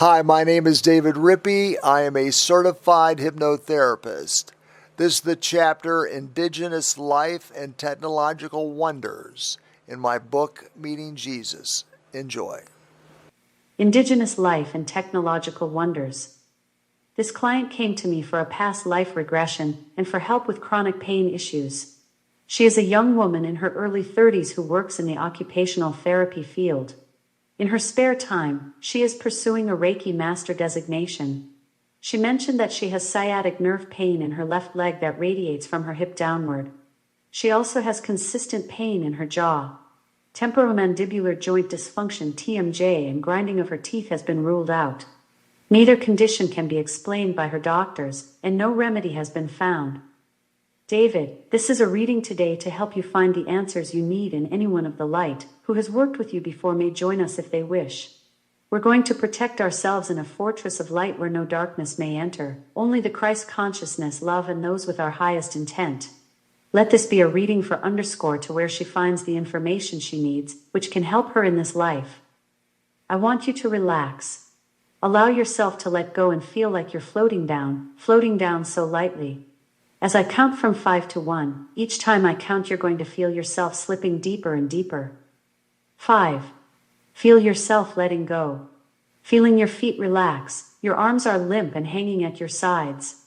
Hi, my name is David Rippy. I am a certified hypnotherapist. This is the chapter Indigenous Life and Technological Wonders in my book, Meeting Jesus. Enjoy. Indigenous Life and Technological Wonders. This client came to me for a past life regression and for help with chronic pain issues. She is a young woman in her early 30s who works in the occupational therapy field. In her spare time, she is pursuing a Reiki Master designation. She mentioned that she has sciatic nerve pain in her left leg that radiates from her hip downward. She also has consistent pain in her jaw. Temporomandibular joint dysfunction (TMJ) and grinding of her teeth has been ruled out. Neither condition can be explained by her doctors, and no remedy has been found. David, this is a reading today to help you find the answers you need, and anyone of the light who has worked with you before may join us if they wish. We're going to protect ourselves in a fortress of light where no darkness may enter, only the Christ consciousness, love, and those with our highest intent. Let this be a reading for underscore to where she finds the information she needs, which can help her in this life. I want you to relax. Allow yourself to let go and feel like you're floating down so lightly. As I count from 5 to 1, each time I count you're going to feel yourself slipping deeper and deeper. 5. Feel yourself letting go. Feeling your feet relax, your arms are limp and hanging at your sides.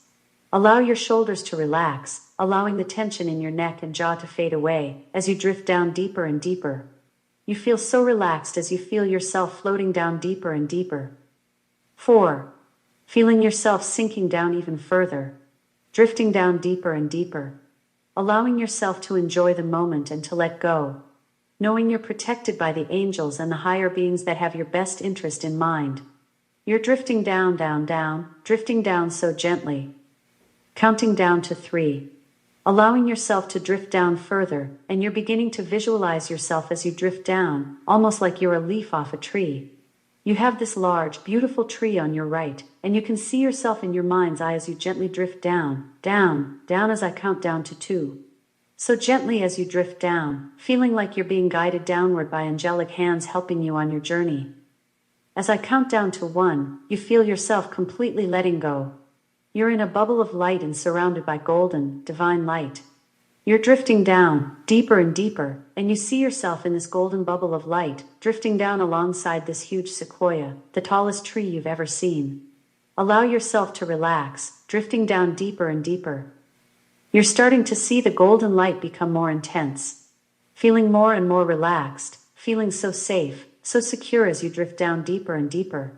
Allow your shoulders to relax, allowing the tension in your neck and jaw to fade away as you drift down deeper and deeper. You feel so relaxed as you feel yourself floating down deeper and deeper. 4. Feeling yourself sinking down even further. Drifting down deeper and deeper, allowing yourself to enjoy the moment and to let go, knowing you're protected by the angels and the higher beings that have your best interest in mind. You're drifting down, drifting down so gently. Counting down to 3, allowing yourself to drift down further, and you're beginning to visualize yourself as you drift down, almost like you're a leaf off a tree. You have this large, beautiful tree on your right, and you can see yourself in your mind's eye as you gently drift down as I count down to 2. So gently as you drift down, feeling like you're being guided downward by angelic hands helping you on your journey. As I count down to 1, you feel yourself completely letting go. You're in a bubble of light and surrounded by golden, divine light. You're drifting down, deeper and deeper, and you see yourself in this golden bubble of light, drifting down alongside this huge sequoia, the tallest tree you've ever seen. Allow yourself to relax, drifting down deeper and deeper. You're starting to see the golden light become more intense, feeling more and more relaxed, feeling so safe, so secure as you drift down deeper and deeper.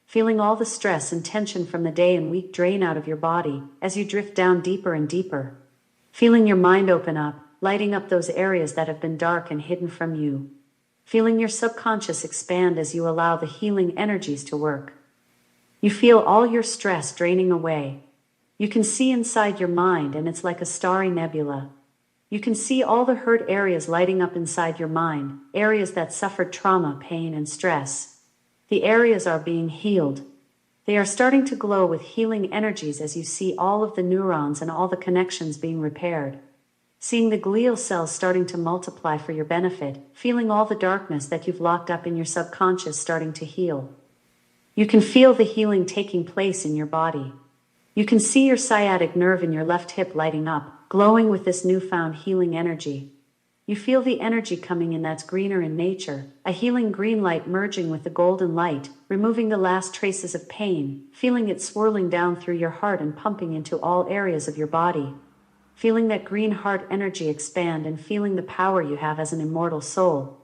Feeling all the stress and tension from the day and week drain out of your body as you drift down deeper and deeper. Feeling your mind open up, lighting up those areas that have been dark and hidden from you. Feeling your subconscious expand as you allow the healing energies to work. You feel all your stress draining away. You can see inside your mind and it's like a starry nebula. You can see all the hurt areas lighting up inside your mind, areas that suffered trauma, pain, and stress. The areas are being healed. They are starting to glow with healing energies as you see all of the neurons and all the connections being repaired. Seeing the glial cells starting to multiply for your benefit, feeling all the darkness that you've locked up in your subconscious starting to heal. You can feel the healing taking place in your body. You can see your sciatic nerve in your left hip lighting up, glowing with this newfound healing energy. You feel the energy coming in that's greener in nature, a healing green light merging with the golden light, removing the last traces of pain, feeling it swirling down through your heart and pumping into all areas of your body. Feeling that green heart energy expand and feeling the power you have as an immortal soul.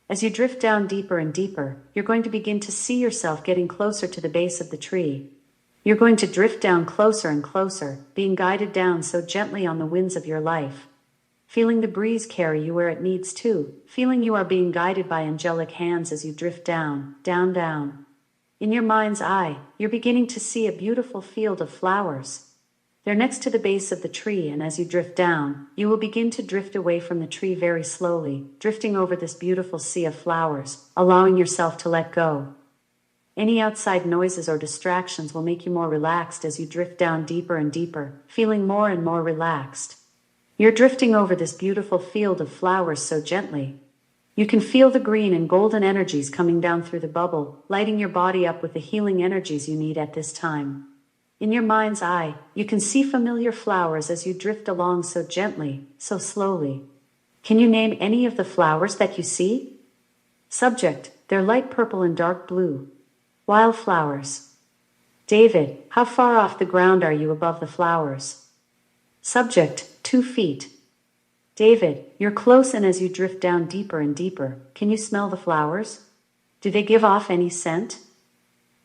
As you drift down deeper and deeper, you're going to begin to see yourself getting closer to the base of the tree. You're going to drift down closer and closer, being guided down so gently on the winds of your life. Feeling the breeze carry you where it needs to, feeling you are being guided by angelic hands as you drift down. In your mind's eye, you're beginning to see a beautiful field of flowers. They're next to the base of the tree, and as you drift down, you will begin to drift away from the tree very slowly, drifting over this beautiful sea of flowers, allowing yourself to let go. Any outside noises or distractions will make you more relaxed as you drift down deeper and deeper, feeling more and more relaxed. You're drifting over this beautiful field of flowers so gently. You can feel the green and golden energies coming down through the bubble, lighting your body up with the healing energies you need at this time. In your mind's eye, you can see familiar flowers as you drift along so gently, so slowly. Can you name any of the flowers that you see? Subject: they're light purple and dark blue. Wildflowers. David: how far off the ground are you above the flowers? Subject: 2 feet. David: you're close, and as you drift down deeper and deeper, can you smell the flowers? Do they give off any scent?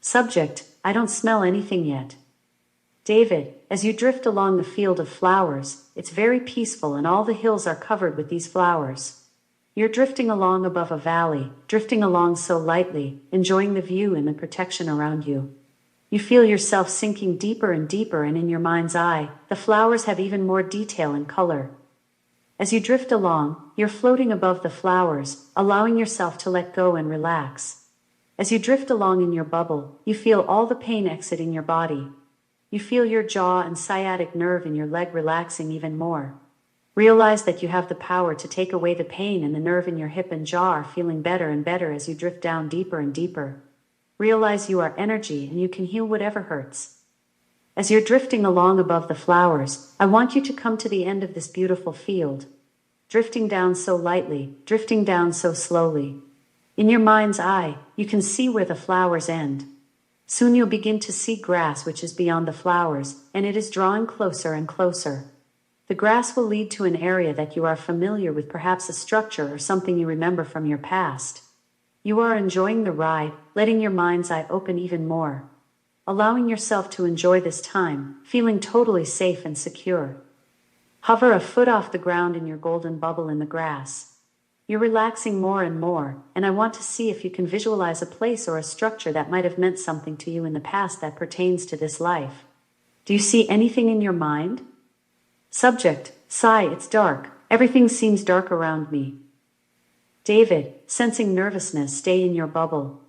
Subject: I don't smell anything yet. David: as you drift along the field of flowers, it's very peaceful and all the hills are covered with these flowers. You're drifting along above a valley, drifting along so lightly, enjoying the view and the protection around you. You feel yourself sinking deeper and deeper, and in your mind's eye, the flowers have even more detail and color. As you drift along, you're floating above the flowers, allowing yourself to let go and relax. As you drift along in your bubble, you feel all the pain exiting your body. You feel your jaw and sciatic nerve in your leg relaxing even more. Realize that you have the power to take away the pain, and the nerve in your hip and jaw are feeling better and better as you drift down deeper and deeper. Realize you are energy and you can heal whatever hurts. As you're drifting along above the flowers, I want you to come to the end of this beautiful field. Drifting down so lightly, drifting down so slowly. In your mind's eye, you can see where the flowers end. Soon you'll begin to see grass which is beyond the flowers, and it is drawing closer and closer. The grass will lead to an area that you are familiar with, perhaps a structure or something you remember from your past. You are enjoying the ride, letting your mind's eye open even more. Allowing yourself to enjoy this time, feeling totally safe and secure. Hover a foot off the ground in your golden bubble in the grass. You're relaxing more and more, and I want to see if you can visualize a place or a structure that might have meant something to you in the past that pertains to this life. Do you see anything in your mind? Subject: sigh, it's dark. Everything seems dark around me. David: sensing nervousness, stay in your bubble.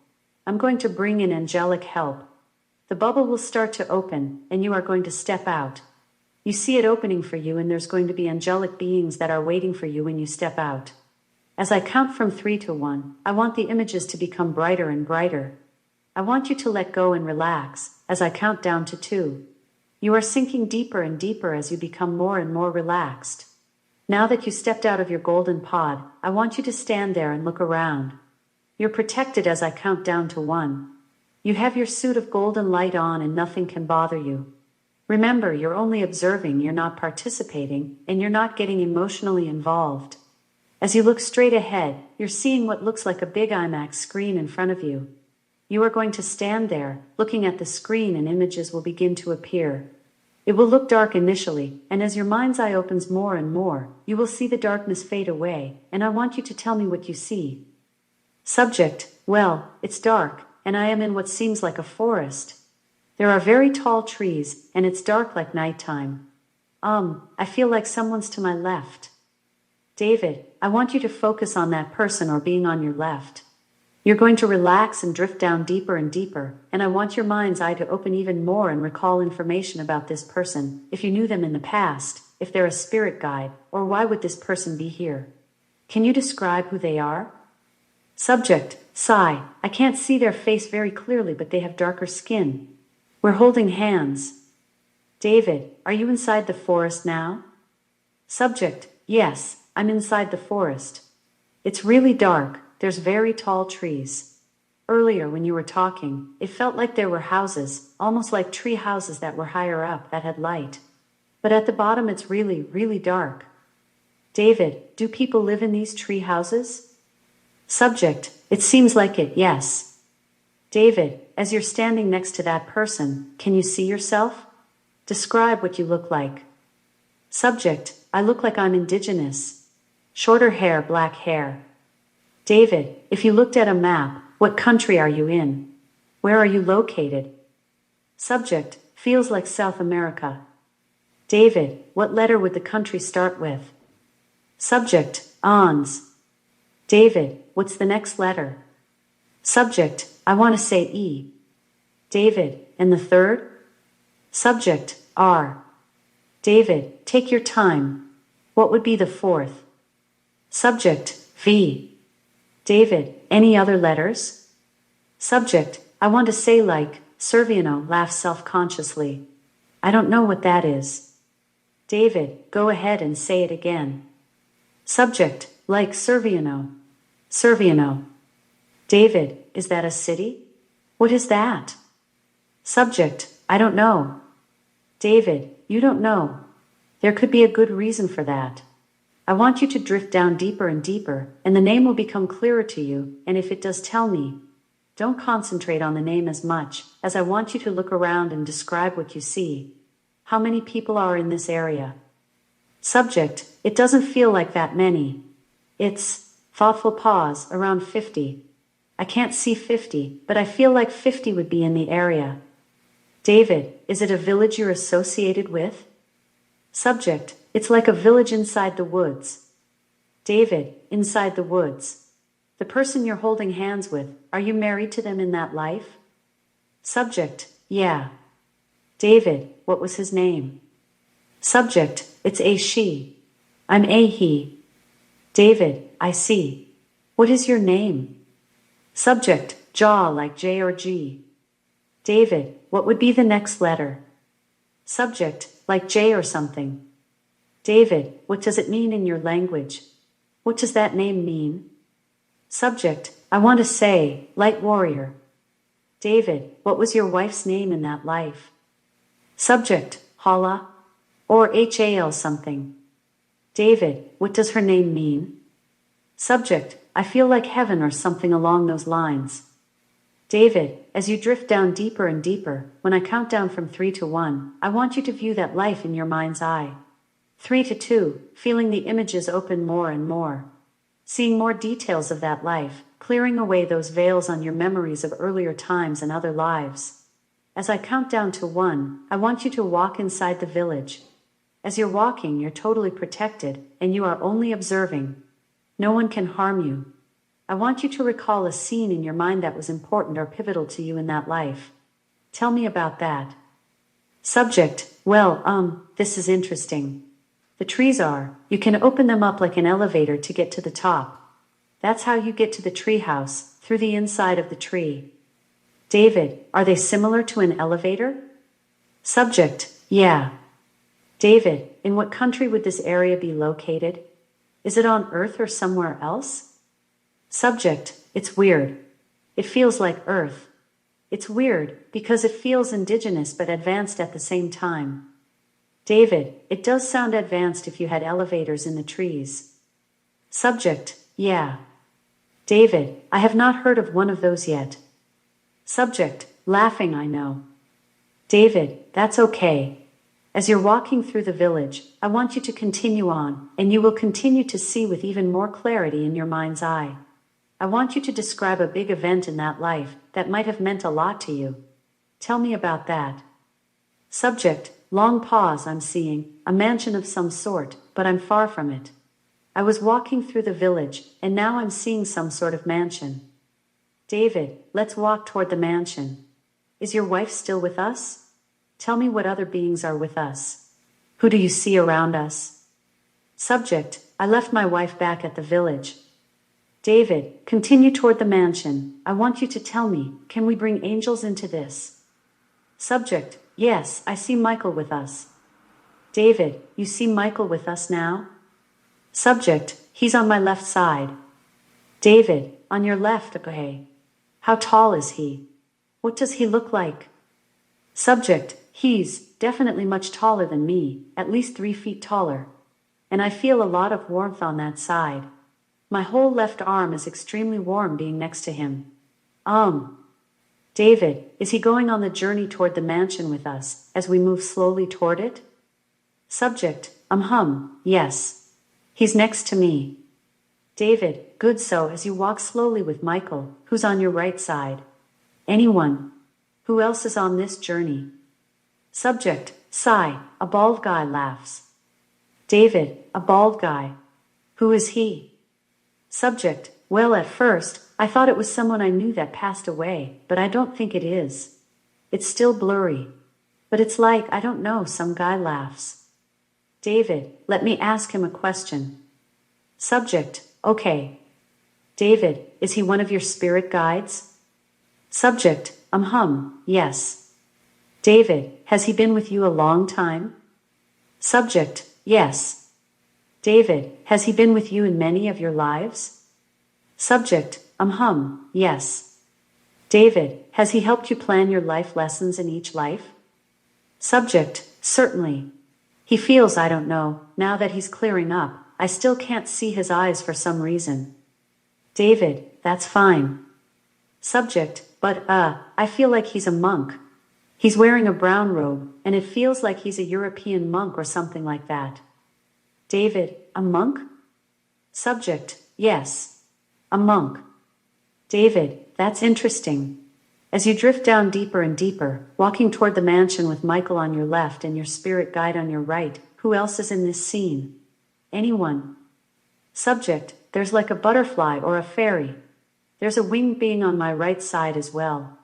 I'm going to bring in angelic help. The bubble will start to open, and you are going to step out. You see it opening for you, and there's going to be angelic beings that are waiting for you when you step out. As I count from 3 to 1, I want the images to become brighter and brighter. I want you to let go and relax as I count down to 2. You are sinking deeper and deeper as you become more and more relaxed. Now that you stepped out of your golden pod, I want you to stand there and look around. You're protected as I count down to 1. You have your suit of golden light on and nothing can bother you. Remember, you're only observing, you're not participating, and you're not getting emotionally involved. As you look straight ahead, you're seeing what looks like a big IMAX screen in front of you. You are going to stand there, looking at the screen, and images will begin to appear. It will look dark initially, and as your mind's eye opens more and more, you will see the darkness fade away, and I want you to tell me what you see. Subject: well, it's dark, and I am in what seems like a forest. There are very tall trees, and it's dark like nighttime. I feel like someone's to my left. David: I want you to focus on that person or being on your left. You're going to relax and drift down deeper and deeper, and I want your mind's eye to open even more and recall information about this person, if you knew them in the past, if they're a spirit guide, or why would this person be here? Can you describe who they are? Subject: sigh, I can't see their face very clearly, but they have darker skin. We're holding hands. David: are you inside the forest now? Subject: yes, I'm inside the forest. It's really dark. There's very tall trees. Earlier when you were talking, it felt like there were houses, almost like tree houses that were higher up that had light. But at the bottom it's really, really dark. David: do people live in these tree houses? Subject: it seems like it, yes. David: as you're standing next to that person, can you see yourself? Describe what you look like. Subject: I look like I'm indigenous. Shorter hair, black hair. David: if you looked at a map, what country are you in? Where are you located? Subject: feels like South America. David: what letter would the country start with? Subject: Ans. David: what's the next letter? Subject: I want to say E. David: and the third? Subject: R. David: take your time. What would be the fourth? Subject: V. David, any other letters? Subject, I want to say like, Serviano laughs self-consciously. I don't know what that is. David, go ahead and say it again. Subject, like Serviano. Serviano. David, is that a city? What is that? Subject, I don't know. David, you don't know. There could be a good reason for that. I want you to drift down deeper and deeper, and the name will become clearer to you, and if it does, tell me. Don't concentrate on the name as much, as I want you to look around and describe what you see. How many people are in this area? Subject, it doesn't feel like that many. It's, thoughtful pause, around 50. I can't see 50, but I feel like 50 would be in the area. David, is it a village you're associated with? Subject, it's like a village inside the woods. David, inside the woods. The person you're holding hands with, are you married to them in that life? Subject, yeah. David, what was his name? Subject, it's a she. I'm a he. David, I see. What is your name? Subject, jaw like J or G. David, what would be the next letter? Subject, like J or something. David, what does it mean in your language? What does that name mean? Subject, I want to say, light warrior. David, what was your wife's name in that life? Subject, Hala, or Hal something. David, what does her name mean? Subject, I feel like heaven or something along those lines. David, as you drift down deeper and deeper, when I count down from 3 to 1, I want you to view that life in your mind's eye. 3 to 2, feeling the images open more and more. Seeing more details of that life, clearing away those veils on your memories of earlier times and other lives. As I count down to 1, I want you to walk inside the village. As you're walking, you're totally protected, and you are only observing. No one can harm you. I want you to recall a scene in your mind that was important or pivotal to you in that life. Tell me about that. Subject, well, this is interesting. The trees are, you can open them up like an elevator to get to the top. That's how you get to the tree house, through the inside of the tree. David, are they similar to an elevator? Subject, yeah. David, in what country would this area be located? Is it on Earth or somewhere else? Subject, it's weird. It feels like Earth. It's weird, because it feels indigenous but advanced at the same time. David, it does sound advanced if you had elevators in the trees. Subject, yeah. David, I have not heard of one of those yet. Subject, laughing, I know. David, that's okay. As you're walking through the village, I want you to continue on, and you will continue to see with even more clarity in your mind's eye. I want you to describe a big event in that life that might have meant a lot to you. Tell me about that. Subject, long pause, I'm seeing a mansion of some sort, but I'm far from it. I was walking through the village, and now I'm seeing some sort of mansion. David, let's walk toward the mansion. Is your wife still with us? Tell me what other beings are with us. Who do you see around us? Subject, I left my wife back at the village. David, continue toward the mansion. I want you to tell me, can we bring angels into this? Subject, yes, I see Michael with us. David, you see Michael with us now? Subject, he's on my left side. David, on your left, okay. How tall is he? What does he look like? Subject, he's definitely much taller than me, at least 3 feet taller. And I feel a lot of warmth on that side. My whole left arm is extremely warm being next to him. David, is he going on the journey toward the mansion with us, as we move slowly toward it? Subject, yes. He's next to me. David, good, so as you walk slowly with Michael, who's on your right side. Anyone? Who else is on this journey? Subject, sigh, a bald guy laughs. David, a bald guy. Who is he? Subject, well, at first, I thought it was someone I knew that passed away, but I don't think it is. It's still blurry. But it's like, I don't know, some guy laughs. David, let me ask him a question. Subject, okay. David, is he one of your spirit guides? Subject, yes. David, has he been with you a long time? Subject, yes. David, has he been with you in many of your lives? Subject, yes. David, has he helped you plan your life lessons in each life? Subject, certainly. He feels, I don't know, now that he's clearing up, I still can't see his eyes for some reason. David, that's fine. Subject, but, I feel like he's a monk. He's wearing a brown robe, and it feels like he's a European monk or something like that. David, a monk? Subject, yes. A monk. David, that's interesting. As you drift down deeper and deeper, walking toward the mansion with Michael on your left and your spirit guide on your right, who else is in this scene? Anyone? Subject, there's like a butterfly or a fairy. There's a winged being on my right side as well.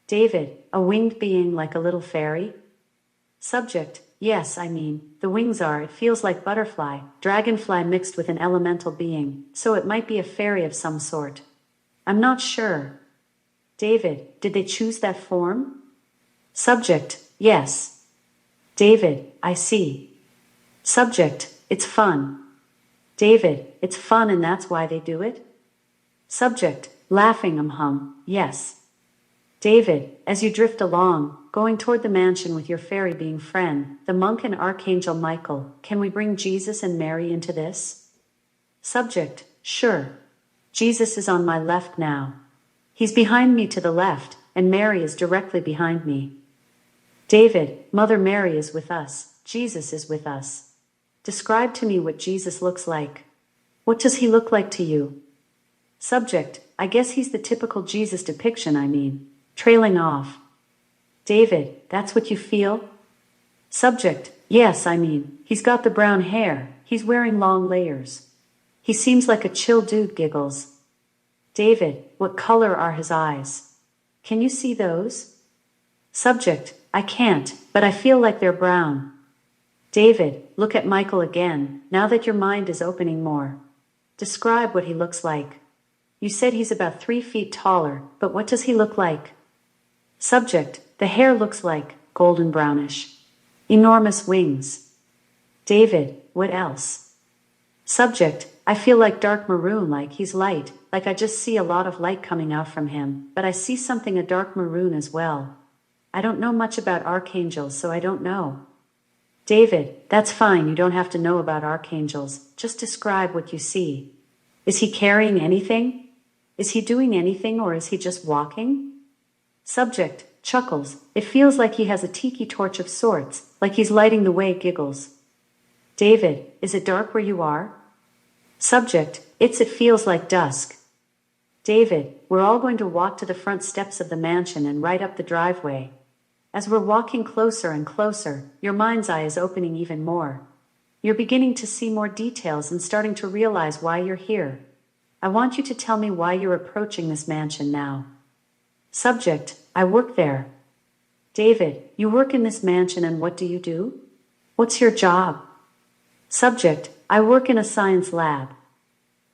David, a winged being like a little fairy? Subject, yes, the wings are, it feels like butterfly, dragonfly mixed with an elemental being, so it might be a fairy of some sort. I'm not sure. David, did they choose that form? Subject, yes. David, I see. Subject, it's fun. David, it's fun and that's why they do it? Subject, laughing, yes. David, as you drift along, going toward the mansion with your fairy being friend, the monk and Archangel Michael, can we bring Jesus and Mary into this? Subject, sure. Jesus is on my left now. He's behind me to the left, and Mary is directly behind me. David, Mother Mary is with us, Jesus is with us. Describe to me what Jesus looks like. What does he look like to you? Subject, I guess he's the typical Jesus depiction, trailing off. David, that's what you feel? Subject, yes, he's got the brown hair, he's wearing long layers. He seems like a chill dude, giggles. David, what color are his eyes? Can you see those? Subject, I can't, but I feel like they're brown. David, look at Michael again, now that your mind is opening more. Describe what he looks like. You said he's about 3 feet taller, but what does he look like? Subject, the hair looks like golden brownish. Enormous wings. David, what else? Subject, I feel like dark maroon, like he's light, like I just see a lot of light coming out from him, but I see something a dark maroon as well. I don't know much about archangels, so I don't know. David, that's fine, you don't have to know about archangels, just describe what you see. Is he carrying anything? Is he doing anything, or is he just walking? Subject, chuckles, it feels like he has a tiki torch of sorts, like he's lighting the way, giggles. David, is it dark where you are? Subject, it feels like dusk. David, we're all going to walk to the front steps of the mansion and right up the driveway. As we're walking closer and closer, your mind's eye is opening even more. You're beginning to see more details and starting to realize why you're here. I want you to tell me why you're approaching this mansion now. Subject, I work there. David, you work in this mansion and what do you do? What's your job? Subject, I work in a science lab.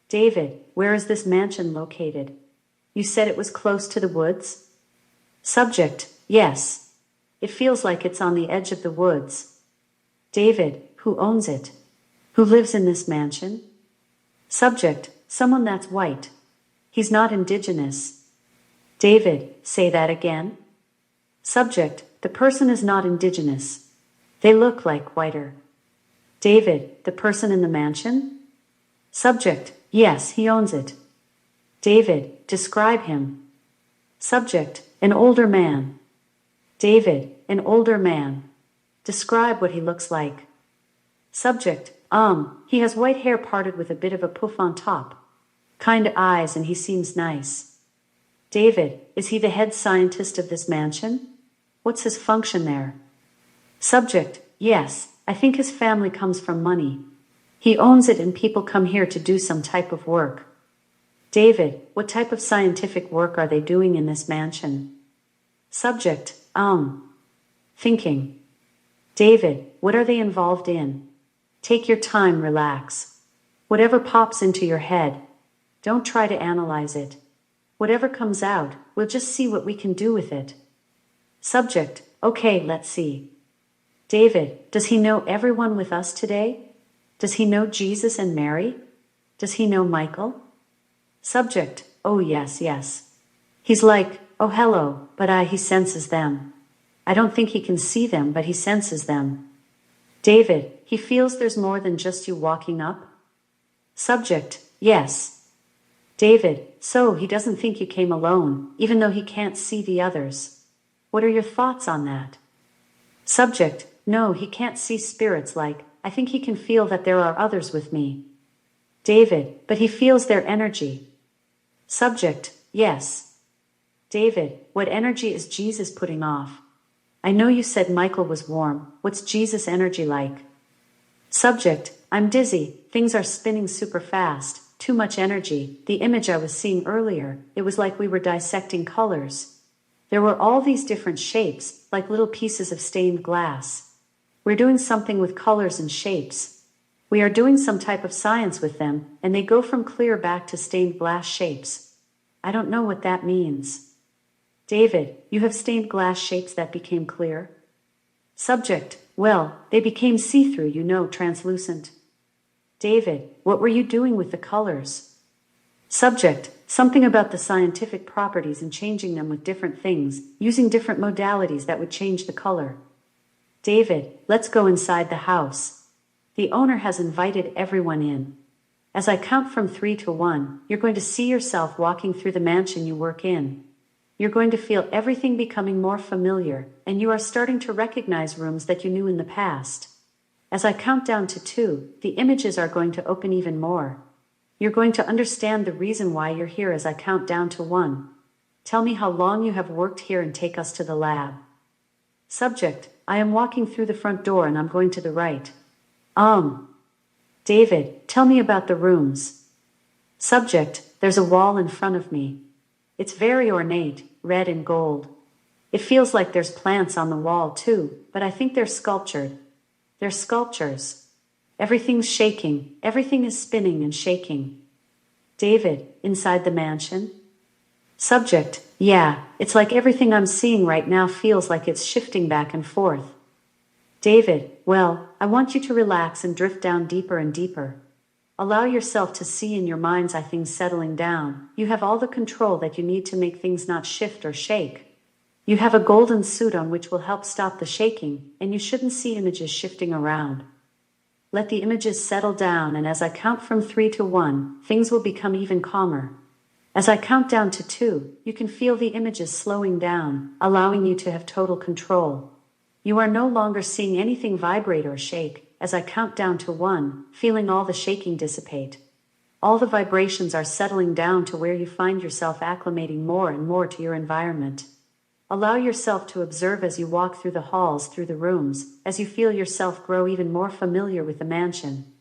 David, where is this mansion located? You said it was close to the woods? Subject, yes. It feels like it's on the edge of the woods. David, who owns it? Who lives in this mansion? Subject, someone that's white. He's not indigenous. David, say that again. Subject, the person is not indigenous. They look like whiter. David, the person in the mansion? Subject, yes, he owns it. David, describe him. Subject, an older man. David, an older man. Describe what he looks like. Subject, he has white hair parted with a bit of a poof on top. Kind eyes and he seems nice. David, is he the head scientist of this mansion? What's his function there? Subject, yes, I think his family comes from money. He owns it and people come here to do some type of work. David, what type of scientific work are they doing in this mansion? Subject, thinking. David, what are they involved in? Take your time, relax. Whatever pops into your head. Don't try to analyze it. Whatever comes out, we'll just see what we can do with it. Subject: okay, let's see. David: does he know everyone with us today? Does he know Jesus and Mary? Does he know Michael? Subject: oh yes, yes. He's like, oh hello, but he senses them. I don't think he can see them, but he senses them. David: he feels there's more than just you walking up? Subject: yes. David: so he doesn't think you came alone, even though he can't see the others. What are your thoughts on that? Subject: no, he can't see spirits like, I think he can feel that there are others with me. David: but he feels their energy. Subject: yes. David: what energy is Jesus putting off? I know you said Michael was warm. What's Jesus' energy like? Subject: I'm dizzy. Things are spinning super fast. Too much energy. The image I was seeing earlier, it was like we were dissecting colors. There were all these different shapes, like little pieces of stained glass. We're doing something with colors and shapes. We are doing some type of science with them, and they go from clear back to stained glass shapes. I don't know what that means. David: you have stained glass shapes that became clear? Subject: well, they became see-through, translucent. David: what were you doing with the colors? Subject: something about the scientific properties and changing them with different things, using different modalities that would change the color. David: let's go inside the house. The owner has invited everyone in. As I count from 3 to 1, you're going to see yourself walking through the mansion you work in. You're going to feel everything becoming more familiar, and you are starting to recognize rooms that you knew in the past. As I count down to 2, the images are going to open even more. You're going to understand the reason why you're here as I count down to 1. Tell me how long you have worked here and take us to the lab. Subject: I am walking through the front door and I'm going to the right. David: tell me about the rooms. Subject: there's a wall in front of me. It's very ornate, red and gold. It feels like there's plants on the wall too, but I think they're sculptured. They're sculptures. Everything's shaking, everything is spinning and shaking. David: inside the mansion? Subject: yeah, it's like everything I'm seeing right now feels like it's shifting back and forth. David: well, I want you to relax and drift down deeper and deeper. Allow yourself to see in your mind's eye things settling down. You have all the control that you need to make things not shift or shake. You have a golden suit on which will help stop the shaking, and you shouldn't see images shifting around. Let the images settle down, and as I count from 3 to 1, things will become even calmer. As I count down to 2, you can feel the images slowing down, allowing you to have total control. You are no longer seeing anything vibrate or shake. As I count down to 1, feeling all the shaking dissipate. All the vibrations are settling down to where you find yourself acclimating more and more to your environment. Allow yourself to observe as you walk through the halls, through the rooms, as you feel yourself grow even more familiar with the mansion.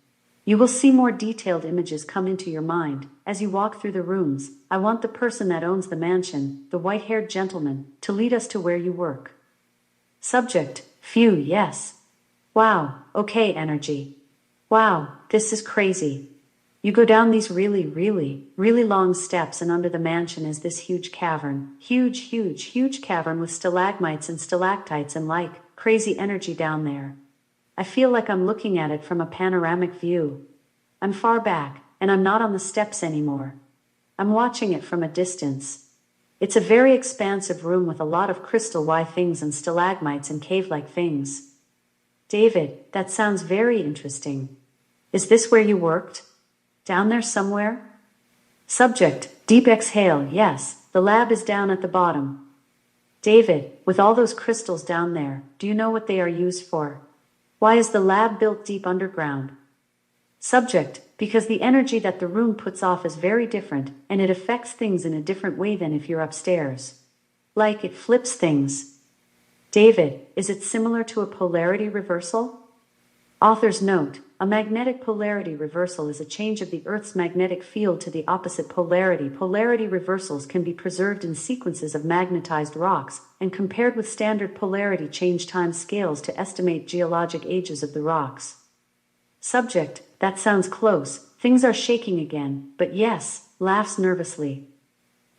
You will see more detailed images come into your mind. As you walk through the rooms, I want the person that owns the mansion, the white-haired gentleman, to lead us to where you work. Subject: phew, yes. Wow, okay, energy. Wow, this is crazy. You go down these really long steps, and under the mansion is this huge cavern. Huge cavern with stalagmites and stalactites and crazy energy down there. I feel like I'm looking at it from a panoramic view. I'm far back, and I'm not on the steps anymore. I'm watching it from a distance. It's a very expansive room with a lot of crystal white things and stalagmites and cave-like things. David: that sounds very interesting. Is this where you worked? Down there somewhere? Subject: deep exhale, yes, the lab is down at the bottom. David: with all those crystals down there, do you know what they are used for? Why is the lab built deep underground? Subject: because the energy that the room puts off is very different, and it affects things in a different way than if you're upstairs. Like it flips things. David: is it similar to a polarity reversal? Author's note: a magnetic polarity reversal is a change of the Earth's magnetic field to the opposite polarity. Polarity reversals can be preserved in sequences of magnetized rocks and compared with standard polarity change time scales to estimate geologic ages of the rocks. Subject: that sounds close. Things are shaking again, but yes, laughs nervously.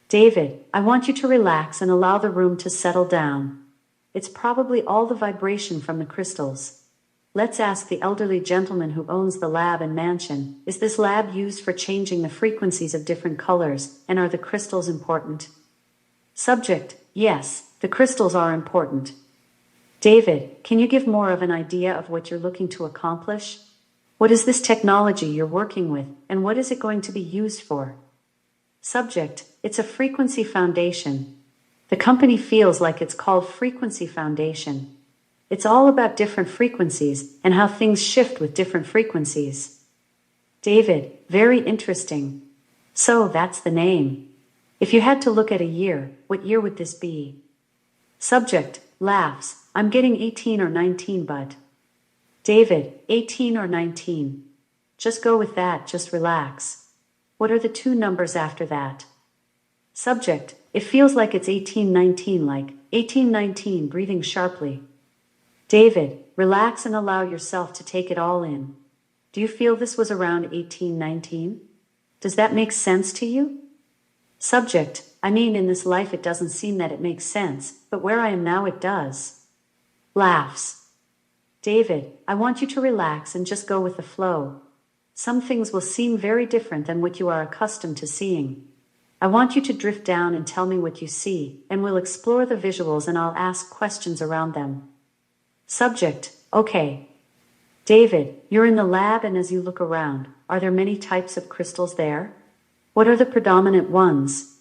David, I want you to relax and allow the room to settle down. It's probably all the vibration from the crystals. Let's ask the elderly gentleman who owns the lab and mansion, is this lab used for changing the frequencies of different colors, and are the crystals important? Subject, yes, the crystals are important. David, can you give more of an idea of what you're looking to accomplish? What is this technology you're working with, and what is it going to be used for? Subject, it's a frequency foundation. The company feels like it's called Frequency Foundation. It's all about different frequencies and how things shift with different frequencies. David, very interesting. So that's the name. If you had to look at a year, what year would this be? Subject, laughs, I'm getting 18 or 19 but. David, 18 or 19. Just go with that, just relax. What are the two numbers after that? Subject, it feels like it's 1819, like 1819, breathing sharply. David, relax and allow yourself to take it all in. Do you feel this was around 1819? Does that make sense to you? Subject, I mean, in this life it doesn't seem that it makes sense, but where I am now it does. Laughs. David, I want you to relax and just go with the flow. Some things will seem very different than what you are accustomed to seeing. I want you to drift down and tell me what you see, and we'll explore the visuals and I'll ask questions around them. Subject, okay. David, you're in the lab and as you look around, are there many types of crystals there? What are the predominant ones?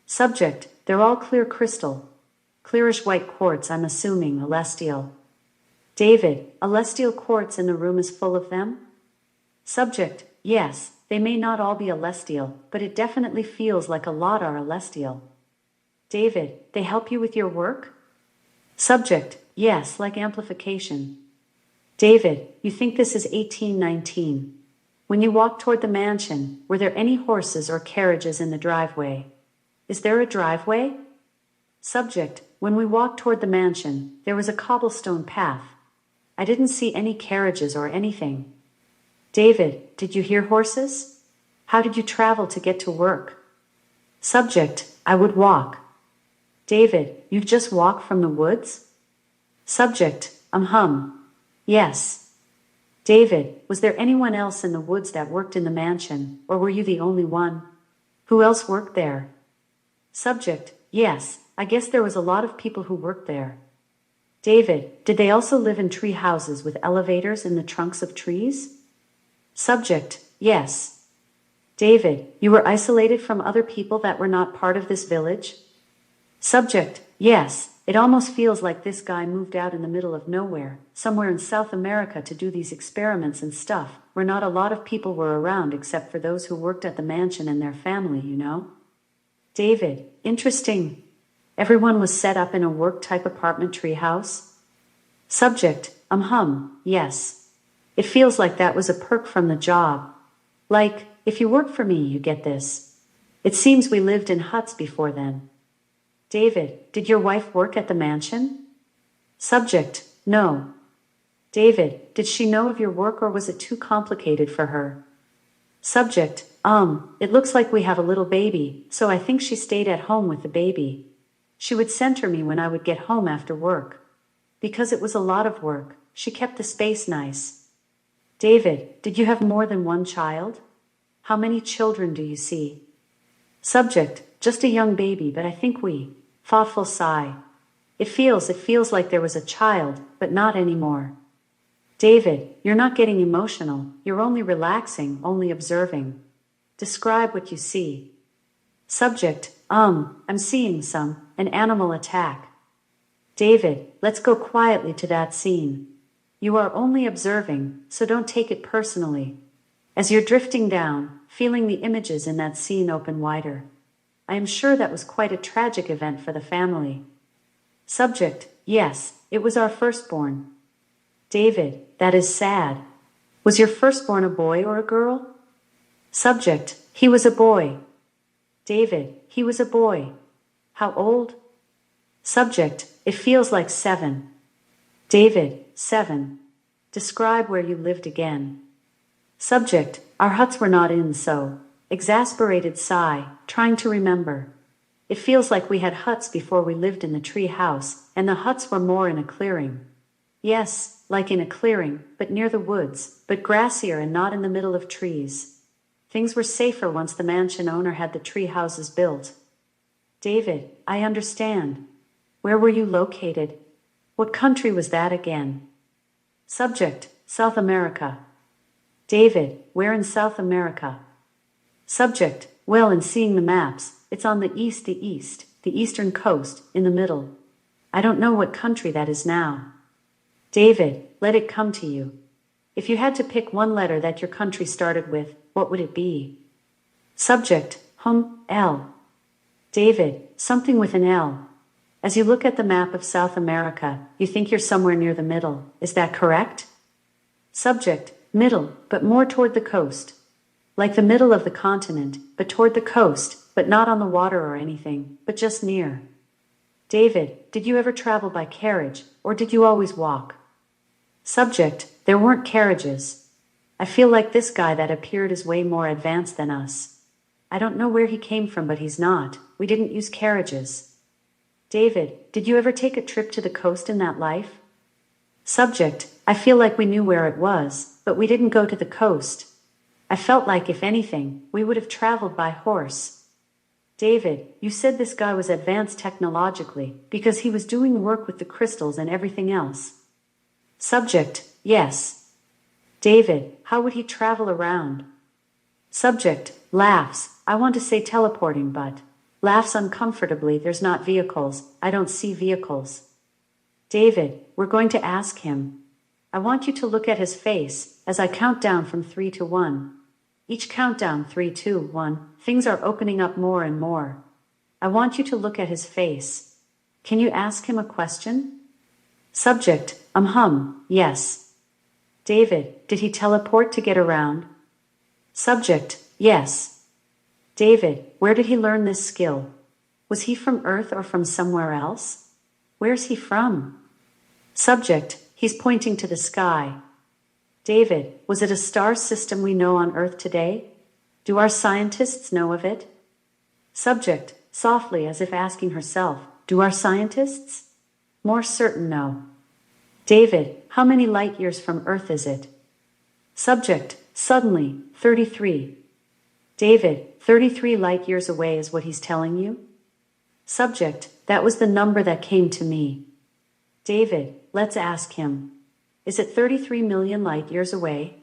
Subject, they're all clear crystal. Clearish white quartz, I'm assuming, celestial. David, celestial quartz and the room is full of them? Subject, yes, they may not all be celestial, but it definitely feels like a lot are celestial. David, they help you with your work? Subject, yes, like amplification. David, you think this is 1819. When you walked toward the mansion, were there any horses or carriages in the driveway? Is there a driveway? Subject, when we walked toward the mansion, there was a cobblestone path. I didn't see any carriages or anything. David, did you hear horses? How did you travel to get to work? Subject, I would walk. David, you've just walked from the woods? Subject, yes. David, was there anyone else in the woods that worked in the mansion, or were you the only one? Who else worked there? Subject, yes, I guess there was a lot of people who worked there. David, did they also live in tree houses with elevators in the trunks of trees? Subject, yes. David, you were isolated from other people that were not part of this village? Subject, yes. It almost feels like this guy moved out in the middle of nowhere, somewhere in South America to do these experiments and stuff, where not a lot of people were around except for those who worked at the mansion and their family, you know? David, interesting. Everyone was set up in a work-type apartment treehouse? Subject, yes. It feels like that was a perk from the job. Like, if you work for me, you get this. It seems we lived in huts before then. David, did your wife work at the mansion? Subject, no. David, did she know of your work or was it too complicated for her? Subject, it looks like we have a little baby, so I think she stayed at home with the baby. She would center me when I would get home after work. Because it was a lot of work, she kept the space nice. David, did you have more than one child? How many children do you see? Subject, just a young baby, but I think we... Thoughtful sigh. It feels like there was a child, but not anymore. David, you're not getting emotional, you're only relaxing, only observing. Describe what you see. Subject, I'm seeing an animal attack. David, let's go quietly to that scene. You are only observing, so don't take it personally. As you're drifting down, feeling the images in that scene open wider. I am sure that was quite a tragic event for the family. Subject, yes, it was our firstborn. David, that is sad. Was your firstborn a boy or a girl? Subject, he was a boy. David, he was a boy. How old? Subject, it feels like 7. David, 7. Describe where you lived again. Subject, our huts were not in, so Exasperated sigh, trying to remember. It feels like we had huts before we lived in the tree house, and the huts were more in a clearing. Yes, like in a clearing, but near the woods, but grassier and not in the middle of trees. Things were safer once the mansion owner had the tree houses built. David, I understand. Where were you located? What country was that again? Subject, South America. David, where in South America? Subject, well, in seeing the maps, it's on the eastern coast, in the middle. I don't know what country that is now. David, let it come to you. If you had to pick one letter that your country started with, what would it be? Subject, L. David, something with an L. As you look at the map of South America, you think you're somewhere near the middle. Is that correct? Subject, middle, but more toward the coast. Like the middle of the continent, but toward the coast, but not on the water or anything, but just near. David, did you ever travel by carriage, or did you always walk? Subject, there weren't carriages. I feel like this guy that appeared is way more advanced than us. I don't know where he came from, but he's not. We didn't use carriages. David, did you ever take a trip to the coast in that life? Subject, I feel like we knew where it was, but we didn't go to the coast. I felt like, if anything, we would have traveled by horse. David, you said this guy was advanced technologically because he was doing work with the crystals and everything else. Subject, yes. David, how would he travel around? Subject, laughs. I want to say teleporting, but laughs uncomfortably. There's not vehicles. I don't see vehicles. David, we're going to ask him. I want you to look at his face as I count down from 3 to 1. Each countdown, 3, 2, 1, things are opening up more and more. I want you to look at his face. Can you ask him a question? Subject, yes. David, did he teleport to get around? Subject, yes. David, where did he learn this skill? Was he from Earth or from somewhere else? Where's he from? Subject, he's pointing to the sky. David, was it a star system we know on Earth today? Do our scientists know of it? Subject, softly as if asking herself, do our scientists? More certain no. David, how many light years from Earth is it? Subject, suddenly, 33. David, 33 light years away is what he's telling you? Subject, that was the number that came to me. David, let's ask him. Is it 33 million light years away?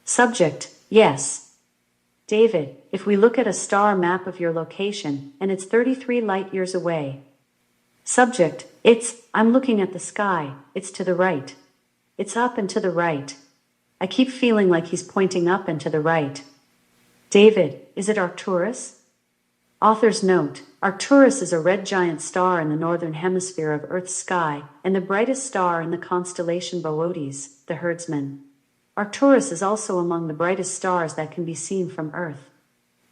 Subject, yes. David, if we look at a star map of your location, and it's 33 light years away. Subject, I'm looking at the sky, it's to the right. It's up and to the right. I keep feeling like he's pointing up and to the right. David, is it Arcturus? Author's note, Arcturus is a red giant star in the northern hemisphere of Earth's sky, and the brightest star in the constellation Boötes, the herdsman. Arcturus is also among the brightest stars that can be seen from Earth.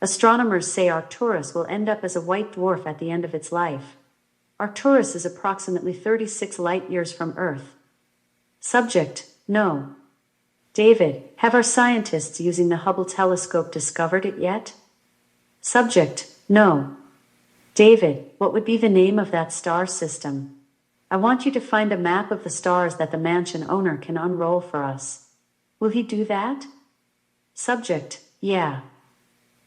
Astronomers say Arcturus will end up as a white dwarf at the end of its life. Arcturus is approximately 36 light years from Earth. Subject, no. David, have our scientists using the Hubble telescope discovered it yet? Subject, no. David, what would be the name of that star system? I want you to find a map of the stars that the mansion owner can unroll for us. Will he do that? Subject, yeah.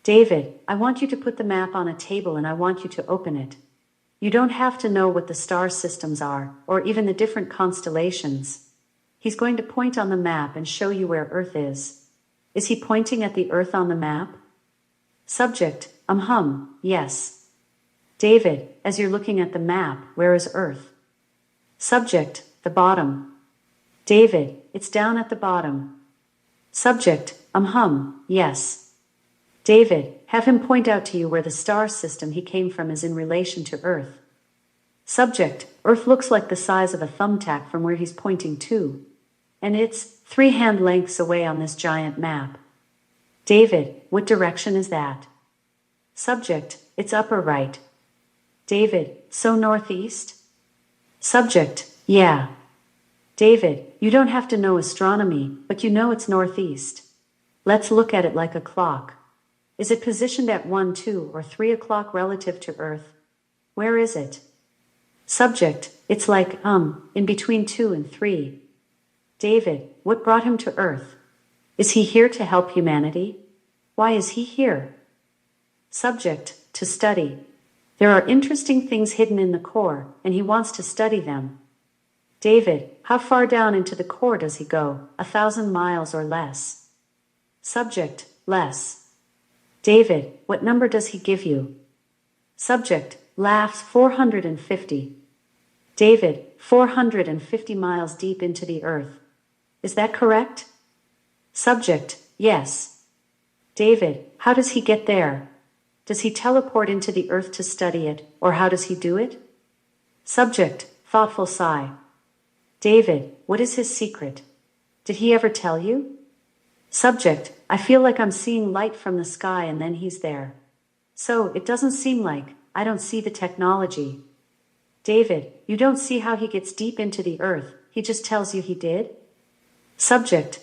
David, I want you to put the map on a table and I want you to open it. You don't have to know what the star systems are, or even the different constellations. He's going to point on the map and show you where Earth is. Is he pointing at the Earth on the map? Subject, yes. David, as you're looking at the map, where is Earth? Subject, the bottom. David, it's down at the bottom. Subject, yes. David, have him point out to you where the star system he came from is in relation to Earth. Subject, Earth looks like the size of a thumbtack from where he's pointing to. And it's 3 hand lengths away on this giant map. David, what direction is that? Subject, it's upper right. David, so northeast? Subject, yeah. David, you don't have to know astronomy, but you know it's northeast. Let's look at it like a clock. Is it positioned at 1, 2, or 3 o'clock relative to Earth? Where is it? Subject, it's like, in between 2 and 3. David, what brought him to Earth? Is he here to help humanity? Why is he here? Subject, to study. There are interesting things hidden in the core, and he wants to study them. David, how far down into the core does he go? 1,000 miles or less? Subject, less. David, what number does he give you? Subject, laughs 450. David, 450 miles deep into the earth. Is that correct? Subject, yes. David, how does he get there? Does he teleport into the earth to study it, or how does he do it? Subject, thoughtful sigh. David, what is his secret? Did he ever tell you? Subject, I feel like I'm seeing light from the sky and then he's there. So, it doesn't seem like, I don't see the technology. David, you don't see how he gets deep into the earth, he just tells you he did? Subject,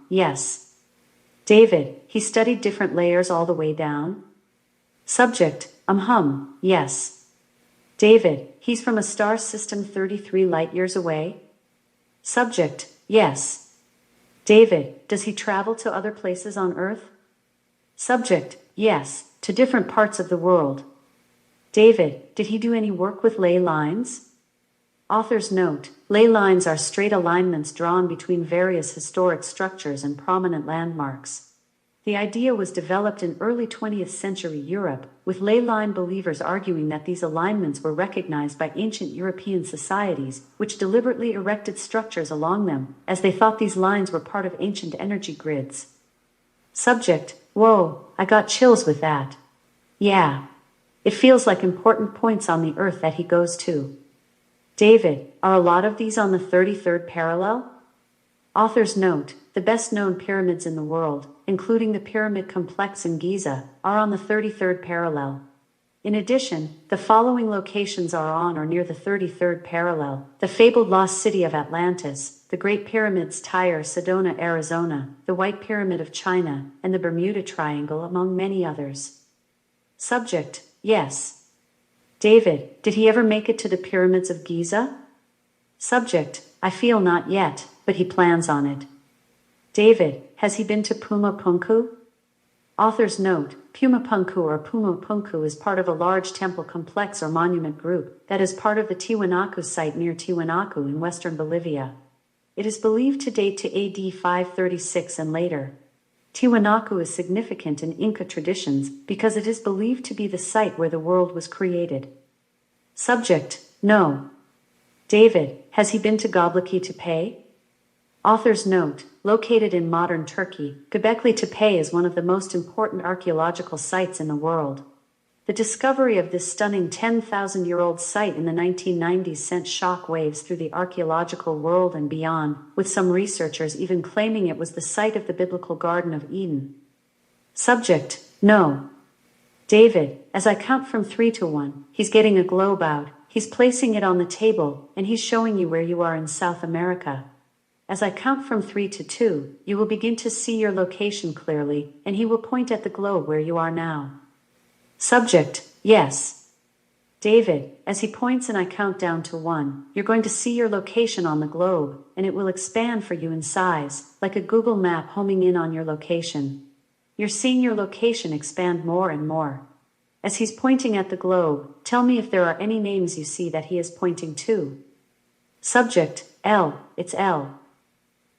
yes. David, he studied different layers all the way down? Subject, yes. David, he's from a star system 33 light years away? Subject, yes. David, does he travel to other places on Earth? Subject, yes, to different parts of the world. David, did he do any work with ley lines? Author's note, ley lines are straight alignments drawn between various historic structures and prominent landmarks. The idea was developed in early 20th century Europe, with ley line believers arguing that these alignments were recognized by ancient European societies, which deliberately erected structures along them, as they thought these lines were part of ancient energy grids. Subject, whoa, I got chills with that. Yeah. It feels like important points on the earth that he goes to. David, are a lot of these on the 33rd parallel? Author's note, the best-known pyramids in the world, including the Pyramid Complex in Giza, are on the 33rd parallel. In addition, the following locations are on or near the 33rd parallel: the fabled lost city of Atlantis, the Great Pyramids Tyre, Sedona, Arizona, the White Pyramid of China, and the Bermuda Triangle, among many others. Subject, yes. David, did he ever make it to the pyramids of Giza? Subject, I feel not yet, but he plans on it. David, has he been to Pumapunku? Author's note, Pumapunku or Pumapunku is part of a large temple complex or monument group that is part of the Tiwanaku site near Tiwanaku in western Bolivia. It is believed to date to AD 536 and later. Tiwanaku is significant in Inca traditions because it is believed to be the site where the world was created. Subject, no. David, has he been to Göbekli Tepe? Author's note, located in modern Turkey, Göbekli Tepe is one of the most important archaeological sites in the world. The discovery of this stunning 10,000-year-old site in the 1990s sent shock waves through the archaeological world and beyond, with some researchers even claiming it was the site of the biblical Garden of Eden. Subject, no. David, as I count from 3 to 1, he's getting a globe out, he's placing it on the table, and he's showing you where you are in South America. As I count from 3 to 2, you will begin to see your location clearly, and he will point at the globe where you are now. Subject, yes. David, as he points and I count down to 1, you're going to see your location on the globe, and it will expand for you in size, like a Google map homing in on your location. You're seeing your location expand more and more. As he's pointing at the globe, tell me if there are any names you see that he is pointing to. Subject, L, it's L.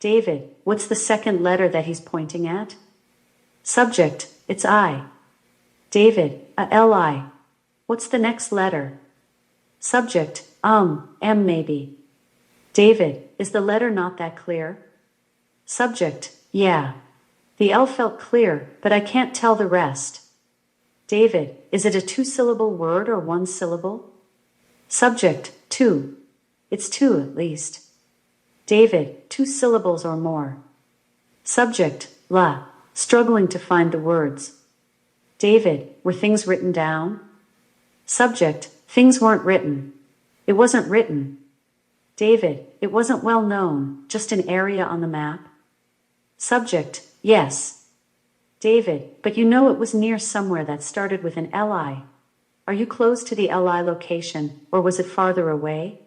David, what's the second letter that he's pointing at? Subject, it's I. David, a L-I. What's the next letter? Subject, M maybe. David, is the letter not that clear? Subject, yeah. The L felt clear, but I can't tell the rest. David, is it a 2-syllable word or 1 syllable? Subject, 2. It's 2 at least. David, 2 syllables or more. Subject, la, struggling to find the words. David, were things written down? Subject, things weren't written. It wasn't written. David, it wasn't well known, just an area on the map? Subject, yes. David, but you know it was near somewhere that started with an LI. Are you close to the LI location, or was it farther away?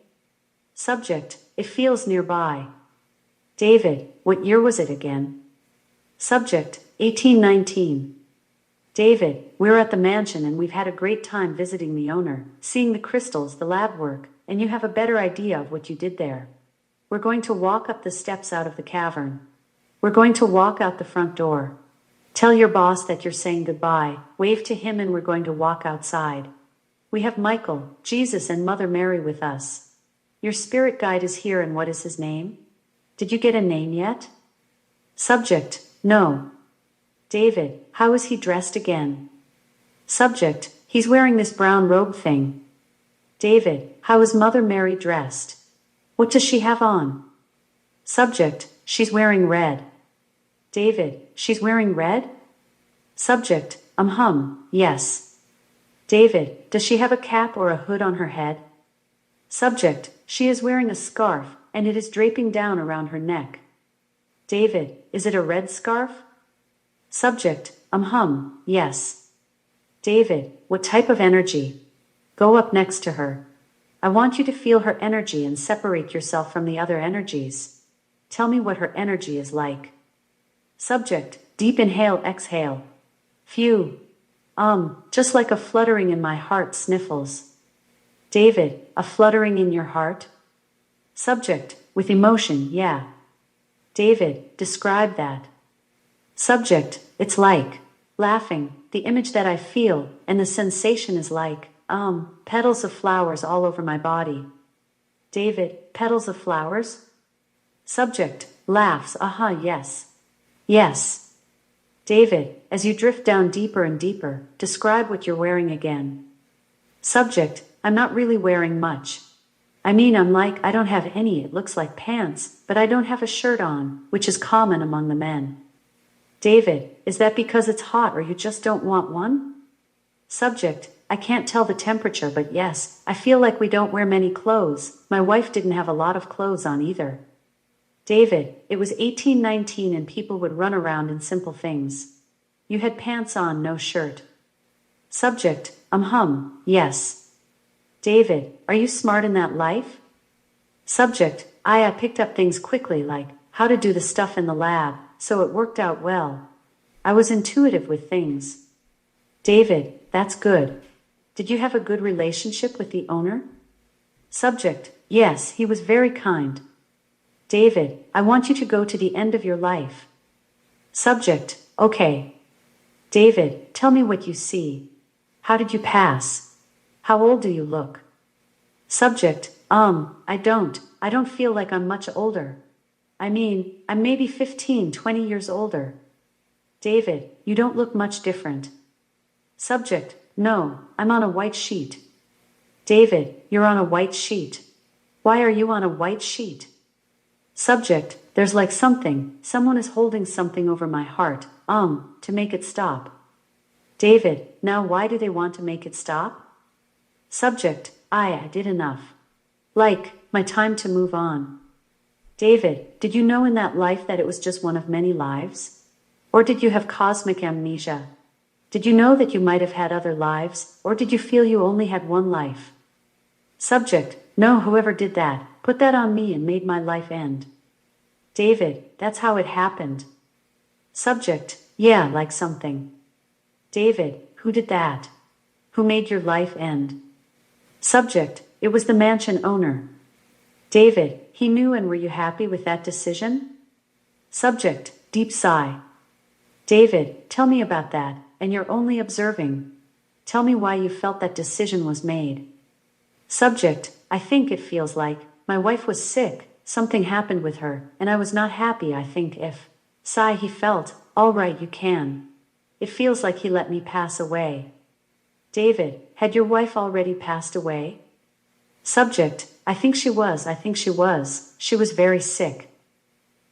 Subject, it feels nearby. David, what year was it again? Subject, 1819. David, we're at the mansion and we've had a great time visiting the owner, seeing the crystals, the lab work, and you have a better idea of what you did there. We're going to walk up the steps out of the cavern. We're going to walk out the front door. Tell your boss that you're saying goodbye, wave to him, and we're going to walk outside. We have Michael, Jesus, and Mother Mary with us. Your spirit guide is here, and what is his name? Did you get a name yet? Subject, no. David, how is he dressed again? Subject, he's wearing this brown robe thing. David, how is Mother Mary dressed? What does she have on? Subject, she's wearing red. David, she's wearing red? Subject, yes. David, does she have a cap or a hood on her head? Subject, she is wearing a scarf, and it is draping down around her neck. David, is it a red scarf? Subject, yes. David, what type of energy? Go up next to her. I want you to feel her energy and separate yourself from the other energies. Tell me what her energy is like. Subject, deep inhale, exhale. Phew. Just like a fluttering in my heart, sniffles. David, a fluttering in your heart? Subject, with emotion, yeah. David, describe that. Subject, it's like laughing, the image that I feel, and the sensation is like, petals of flowers all over my body. David, petals of flowers? Subject, laughs, yes. Yes. David, as you drift down deeper and deeper, describe what you're wearing again. Subject, I'm not really wearing much. I don't have any, it looks like pants, but I don't have a shirt on, which is common among the men. David, is that because it's hot or you just don't want one? Subject, I can't tell the temperature, but yes, I feel like we don't wear many clothes. My wife didn't have a lot of clothes on either. David, it was 1819 and people would run around in simple things. You had pants on, no shirt. Subject, yes. David, are you smart in that life? Subject, I picked up things quickly, like how to do the stuff in the lab, so it worked out well. I was intuitive with things. David, that's good. Did you have a good relationship with the owner? Subject, yes, he was very kind. David, I want you to go to the end of your life. Subject, okay. David, tell me what you see. How did you pass? How old do you look? Subject, I don't feel like I'm much older. I'm maybe 15, 20 years older. David, you don't look much different. Subject, no, I'm on a white sheet. David, you're on a white sheet. Why are you on a white sheet? Subject, there's like someone is holding something over my heart, to make it stop. David, now why do they want to make it stop? Subject, I did enough. Like, my time to move on. David, did you know in that life that it was just one of many lives? Or did you have cosmic amnesia? Did you know that you might have had other lives, or did you feel you only had one life? Subject, no, whoever did that, put that on me and made my life end. David, that's how it happened. Subject, yeah, like something. David, who did that? Who made your life end? Subject, it was the mansion owner. David, he knew, and were you happy with that decision? Subject, deep sigh. David, tell me about that, and you're only observing. Tell me why you felt that decision was made. Subject, I think it feels like my wife was sick, something happened with her, and I was not happy. I think if. Sigh, he felt, all right, you can. It feels like he let me pass away. David, had your wife already passed away? Subject, I think she was. She was very sick.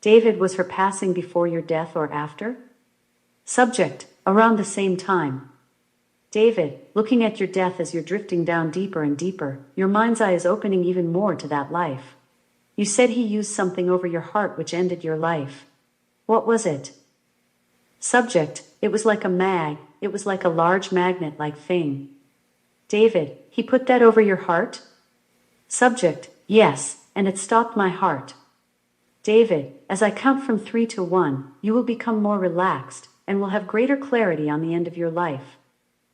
David, was her passing before your death or after? Subject, around the same time. David, looking at your death as you're drifting down deeper and deeper, your mind's eye is opening even more to that life. You said he used something over your heart which ended your life. What was it? Subject, it was like a it was like a large magnet-like thing. David, he put that over your heart? Subject, yes, and it stopped my heart. David, as I count from 3 to 1, you will become more relaxed and will have greater clarity on the end of your life.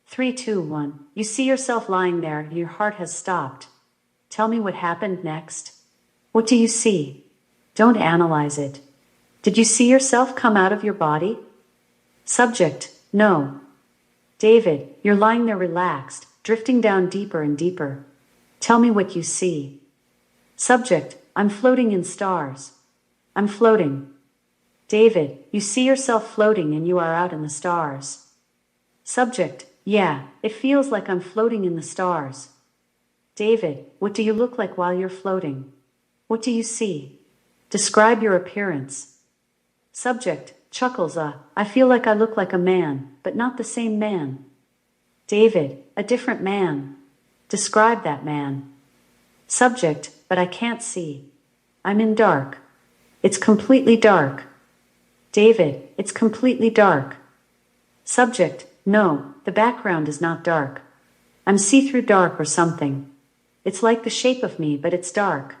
3, 2, 1. You see yourself lying there and your heart has stopped. Tell me what happened next. What do you see? Don't analyze it. Did you see yourself come out of your body? Subject, no. David, you're lying there relaxed, drifting down deeper and deeper. Tell me what you see. Subject, I'm floating in stars. I'm floating. David, you see yourself floating and you are out in the stars. Subject, yeah, it feels like I'm floating in the stars. David, what do you look like while you're floating? What do you see? Describe your appearance. Subject, chuckles, I feel like I look like a man, but not the same man. David, a different man. Describe that man. Subject, but I can't see. I'm in dark. It's completely dark. David, it's completely dark. Subject, no, the background is not dark. I'm see-through dark or something. It's like the shape of me, but it's dark.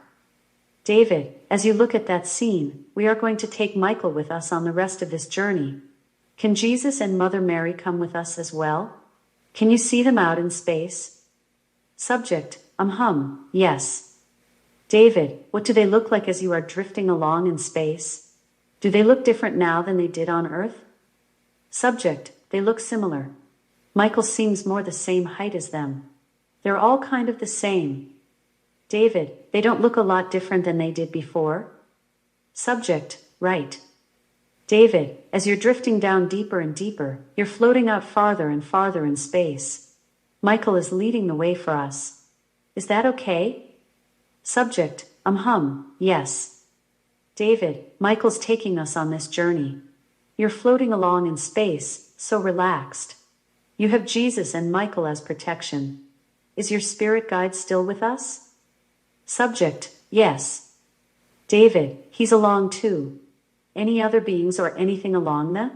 David, as you look at that scene, we are going to take Michael with us on the rest of this journey. Can Jesus and Mother Mary come with us as well? Can you see them out in space? Subject, yes. David, what do they look like as you are drifting along in space? Do they look different now than they did on Earth? Subject, they look similar. Michael seems more the same height as them. They're all kind of the same. David, they don't look a lot different than they did before? Subject, right. David, as you're drifting down deeper and deeper, you're floating out farther and farther in space. Michael is leading the way for us. Is that okay? Subject, yes. David, Michael's taking us on this journey. You're floating along in space, so relaxed. You have Jesus and Michael as protection. Is your spirit guide still with us? Subject, yes. David, he's along too. Any other beings or anything along them?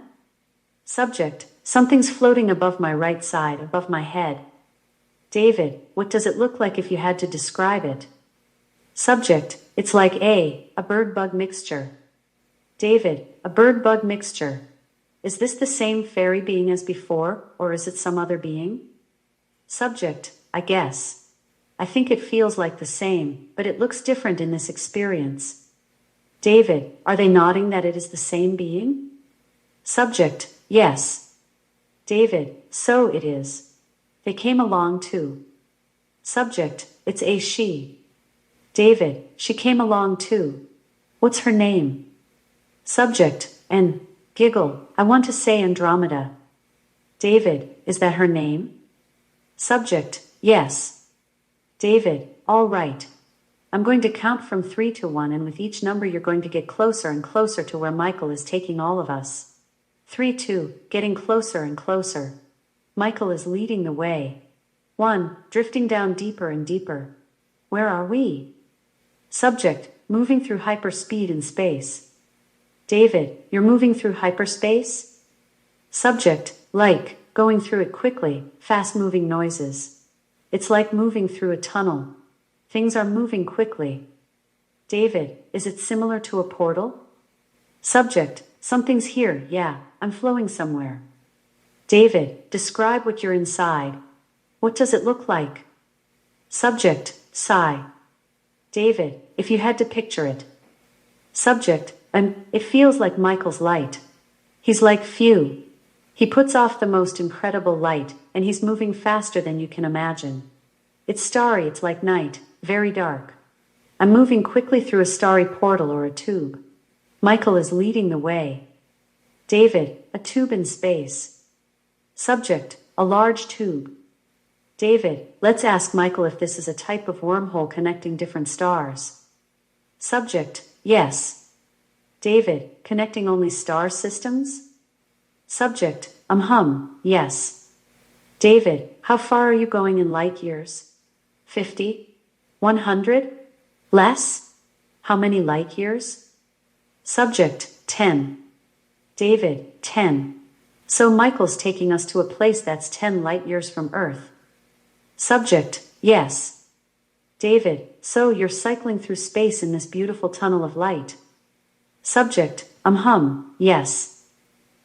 Subject, something's floating above my right side, above my head. David, what does it look like if you had to describe it? Subject, it's like a bird-bug mixture. David, a bird-bug mixture. Is this the same fairy being as before, or is it some other being? Subject, I guess. I think it feels like the same, but it looks different in this experience. David, are they nodding that it is the same being? Subject, yes. David, so it is. They came along too. Subject, it's a she. David, she came along too. What's her name? Subject, and giggle, I want to say Andromeda. David, is that her name? Subject, yes. David, all right. I'm going to count from 3 to 1, and with each number you're going to get closer and closer to where Michael is taking all of us. 3, 2, getting closer and closer. Michael is leading the way. 1, drifting down deeper and deeper. Where are we? Subject, moving through hyperspeed in space. David, you're moving through hyperspace? Subject, like, going through it quickly, fast-moving noises. It's like moving through a tunnel. Things are moving quickly. David, is it similar to a portal? Subject, something's here, yeah, I'm flowing somewhere. David, describe what you're inside. What does it look like? Subject, sigh. David, if you had to picture it. Subject, it feels like Michael's light. He's like phew. He puts off the most incredible light, and he's moving faster than you can imagine. It's starry, it's like night, very dark. I'm moving quickly through a starry portal or a tube. Michael is leading the way. David, a tube in space. Subject, a large tube. David, let's ask Michael if this is a type of wormhole connecting different stars. Subject, yes. David, connecting only star systems? Subject, yes. David, how far are you going in light years? 50? 100? Less? How many light years? Subject, 10. David, 10. So Michael's taking us to a place that's 10 light years from Earth. Subject, yes. David, so you're cycling through space in this beautiful tunnel of light. Subject, yes.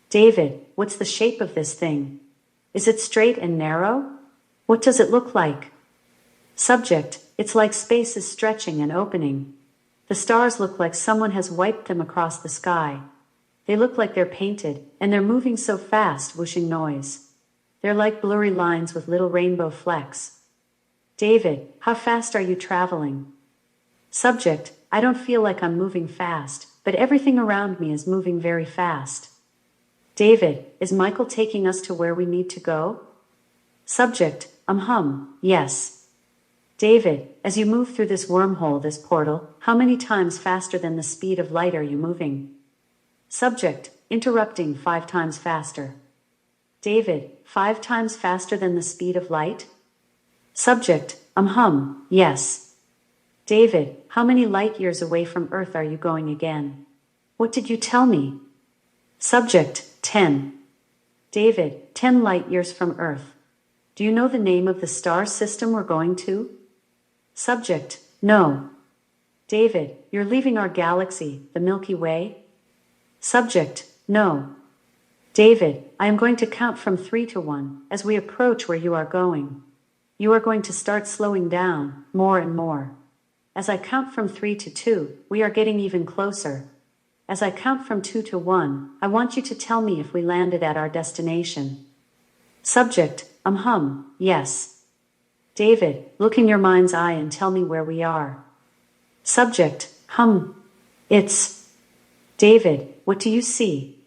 David, what's the shape of this thing? Is it straight and narrow? What does it look like? Subject, it's like space is stretching and opening. The stars look like someone has wiped them across the sky. They look like they're painted, and they're moving so fast, whooshing noise. They're like blurry lines with little rainbow flecks. David, how fast are you traveling? Subject, I don't feel like I'm moving fast, but everything around me is moving very fast. David, is Michael taking us to where we need to go? Subject, yes. David, as you move through this wormhole, this portal, how many times faster than the speed of light are you moving? Subject, interrupting, 5 times faster. David, 5 times faster than the speed of light? Subject, yes. David, how many light years away from Earth are you going again? What did you tell me? Subject, 10. David, 10 light years from Earth. Do you know the name of the star system we're going to? Subject, no. David, you're leaving our galaxy, the Milky Way? Subject, no. David, I am going to count from 3 to 1 as we approach where you are going. You are going to start slowing down, more and more. As I count from 3 to 2, we are getting even closer. As I count from 2 to 1, I want you to tell me if we landed at our destination. Subject, yes. David, look in your mind's eye and tell me where we are. Subject, it's. David, what do you see?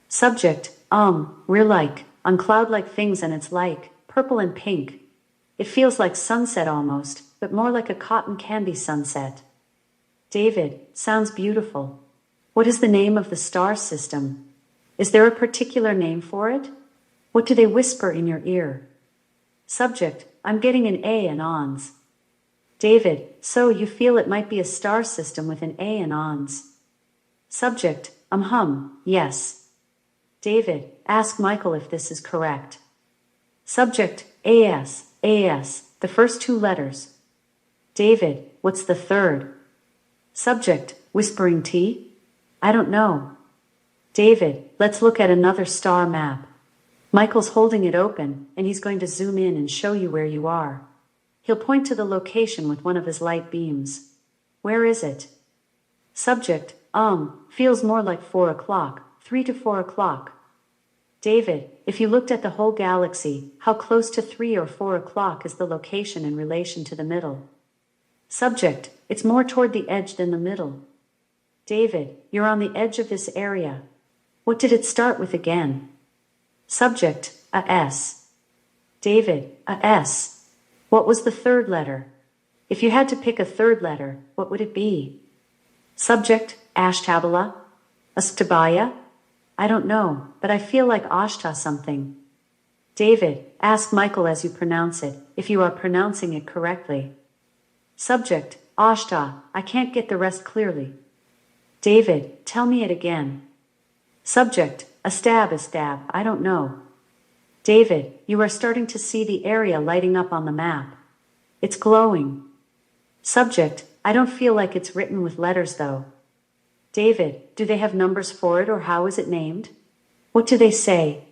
Subject, we're like, on cloud-like things, and it's like, purple and pink. It feels like sunset almost, but more like a cotton candy sunset. David, sounds beautiful. What is the name of the star system? Is there a particular name for it? What do they whisper in your ear? Subject, I'm getting an A and ons. David, so you feel it might be a star system with an A and ons. Subject, yes. David, ask Michael if this is correct. Subject, AS, the first 2 letters. David, what's the third? Subject, whispering T? I don't know. David, let's look at another star map. Michael's holding it open, and he's going to zoom in and show you where you are. He'll point to the location with one of his light beams. Where is it? Subject, feels more like 4 o'clock, 3 to 4 o'clock. David, if you looked at the whole galaxy, how close to 3 or 4 o'clock is the location in relation to the middle? Subject, it's more toward the edge than the middle. David, you're on the edge of this area. What did it start with again? Subject, a S. David, a S. What was the third letter? If you had to pick a third letter, what would it be? Subject, Ashtabala? Astabaya? I don't know, but I feel like Ashta something. David, ask Michael as you pronounce it, if you are pronouncing it correctly. Subject, Ashta, I can't get the rest clearly. David, tell me it again. Subject, a stab, I don't know. David, you are starting to see the area lighting up on the map. It's glowing. Subject, I don't feel like it's written with letters though. David, do they have numbers for it, or how is it named? What do they say?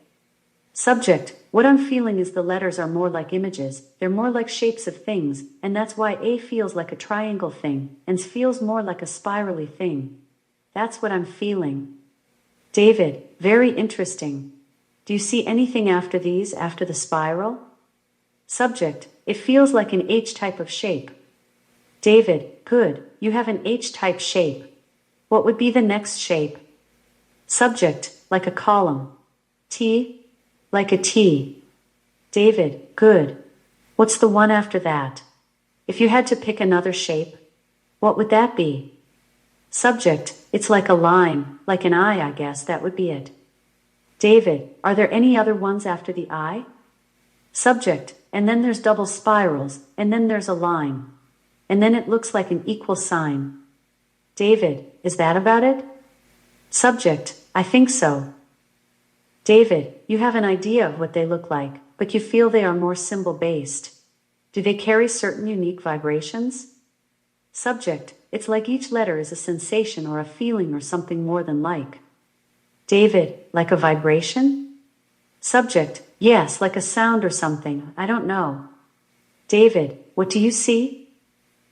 Subject, what I'm feeling is the letters are more like images, they're more like shapes of things, and that's why A feels like a triangle thing, and S feels more like a spirally thing. That's what I'm feeling. David, very interesting. Do you see anything after these, after the spiral? Subject, it feels like an H type of shape. David, good, you have an H type shape. What would be the next shape? Subject, like a column. T, like a T. David, good. What's the one after that? If you had to pick another shape, what would that be? Subject, it's like a line, like an I guess that would be it. David, are there any other ones after the I? Subject, and then there's double spirals, and then there's a line. And then it looks like an equal sign. David, is that about it? Subject, I think so. David, you have an idea of what they look like, but you feel they are more symbol-based. Do they carry certain unique vibrations? Subject, it's like each letter is a sensation or a feeling or something more than like. David, like a vibration? Subject, yes, like a sound or something, I don't know. David, what do you see?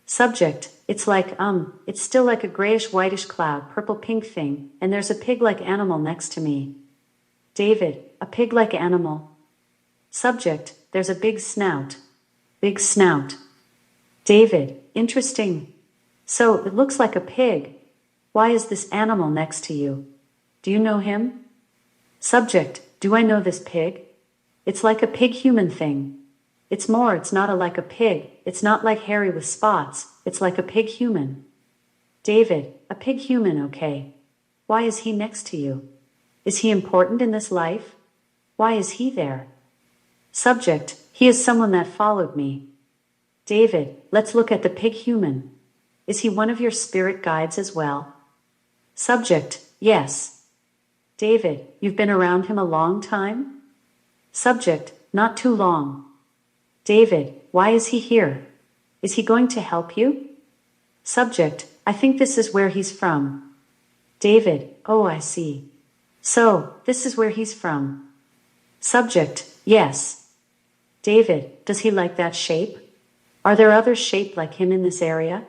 Subject, it's it's still like a grayish-whitish cloud, purple-pink thing, and there's a pig-like animal next to me. David, a pig-like animal. Subject, there's a big snout. Big snout. David, interesting. So, it looks like a pig. Why is this animal next to you? Do you know him? Subject, do I know this pig? It's like a pig-human thing. It's not like a pig, it's not like hairy with spots, it's like a pig-human. David, a pig-human, okay. Why is he next to you? Is he important in this life? Why is he there? Subject, he is someone that followed me. David, let's look at the pig-human. Is he one of your spirit guides as well? Subject, yes. David, you've been around him a long time? Subject, not too long. David, why is he here? Is he going to help you? Subject, I think this is where he's from. David, oh, I see. So, this is where he's from. Subject, yes. David, does he like that shape? Are there others shaped like him in this area?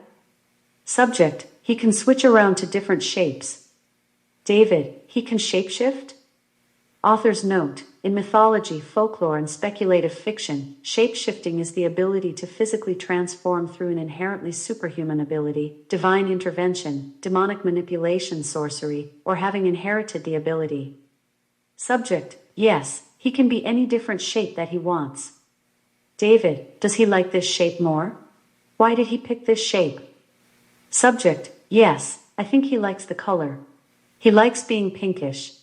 Subject, he can switch around to different shapes. David, he can shapeshift? Author's note, in mythology, folklore, and speculative fiction, shapeshifting is the ability to physically transform through an inherently superhuman ability, divine intervention, demonic manipulation, sorcery, or having inherited the ability. Subject, yes, he can be any different shape that he wants. David, does he like this shape more? Why did he pick this shape? Subject, yes, I think he likes the color. He likes being pinkish.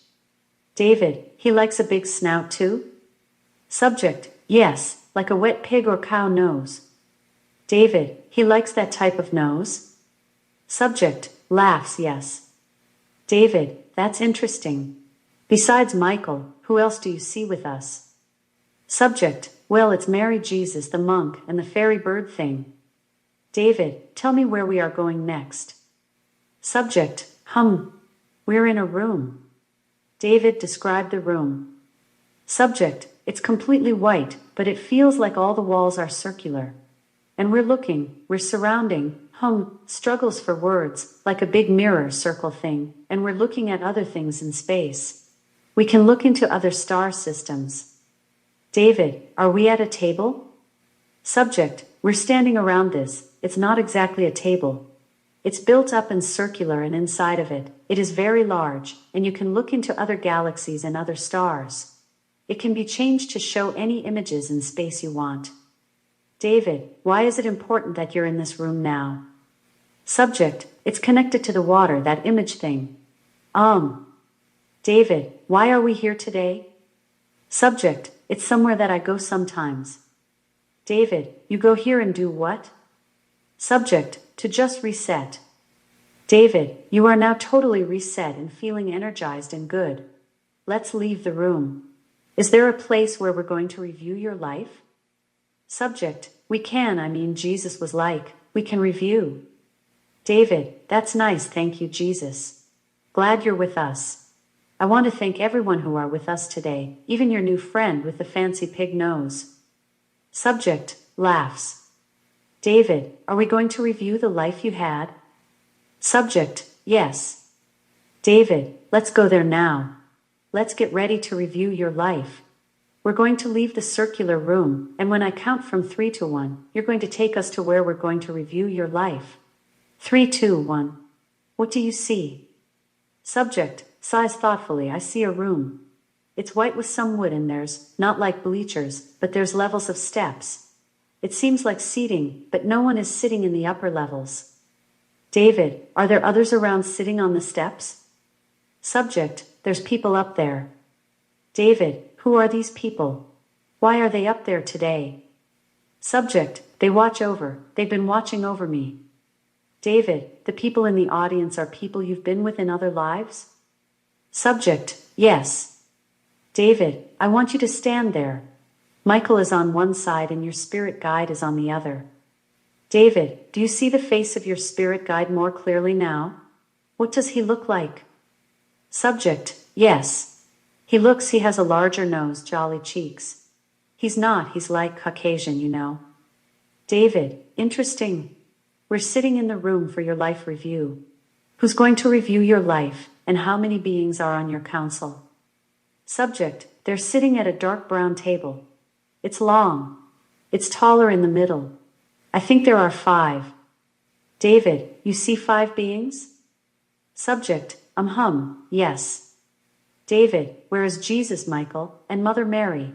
David, he likes a big snout too? Subject, yes, like a wet pig or cow nose. David, he likes that type of nose? Subject, laughs, yes. David, that's interesting. Besides Michael, who else do you see with us? Subject, well, it's Mary, Jesus, the monk, and the fairy bird thing. David, tell me where we are going next. Subject, we're in a room. David, describe the room. Subject, it's completely white, but it feels like all the walls are circular. And we're surrounding, struggles for words, like a big mirror circle thing, and we're looking at other things in space. We can look into other star systems. David, are we at a table? Subject, we're standing around this, it's not exactly a table. It's built up and circular, and inside of it, it is very large, and you can look into other galaxies and other stars. It can be changed to show any images in space you want. David, why is it important that you're in this room now? Subject, it's connected to the water, that image thing. David, why are we here today? Subject, it's somewhere that I go sometimes. David, you go here and do what? Subject, to just reset. David, you are now totally reset and feeling energized and good. Let's leave the room. Is there a place where we're going to review your life? Subject, we can, Jesus was like, we can review. David, that's nice, thank you, Jesus. Glad you're with us. I want to thank everyone who are with us today, even your new friend with the fancy pig nose. Subject, laughs. David, are we going to review the life you had? Subject, yes. David, let's go there now. Let's get ready to review your life. We're going to leave the circular room, and when I count from 3 to 1, you're going to take us to where we're going to review your life. 3, 2, 1. What do you see? Subject, sighs thoughtfully, I see a room. It's white with some wood, and there's, not like bleachers, but there's levels of steps. It seems like seating, but no one is sitting in the upper levels. David, are there others around sitting on the steps? Subject, there's people up there. David, who are these people? Why are they up there today? Subject, they've been watching over me. David, the people in the audience are people you've been with in other lives? Subject, yes. David, I want you to stand there. Michael is on one side and your spirit guide is on the other. David, do you see the face of your spirit guide more clearly now? What does he look like? Subject, yes. He has a larger nose, jolly cheeks. He's like Caucasian, you know. David, interesting. We're sitting in the room for your life review. Who's going to review your life, and how many beings are on your council? Subject, they're sitting at a dark brown table. It's long. It's taller in the middle. I think there are 5. David, you see 5 beings? Subject, yes. David, where is Jesus, Michael, and Mother Mary?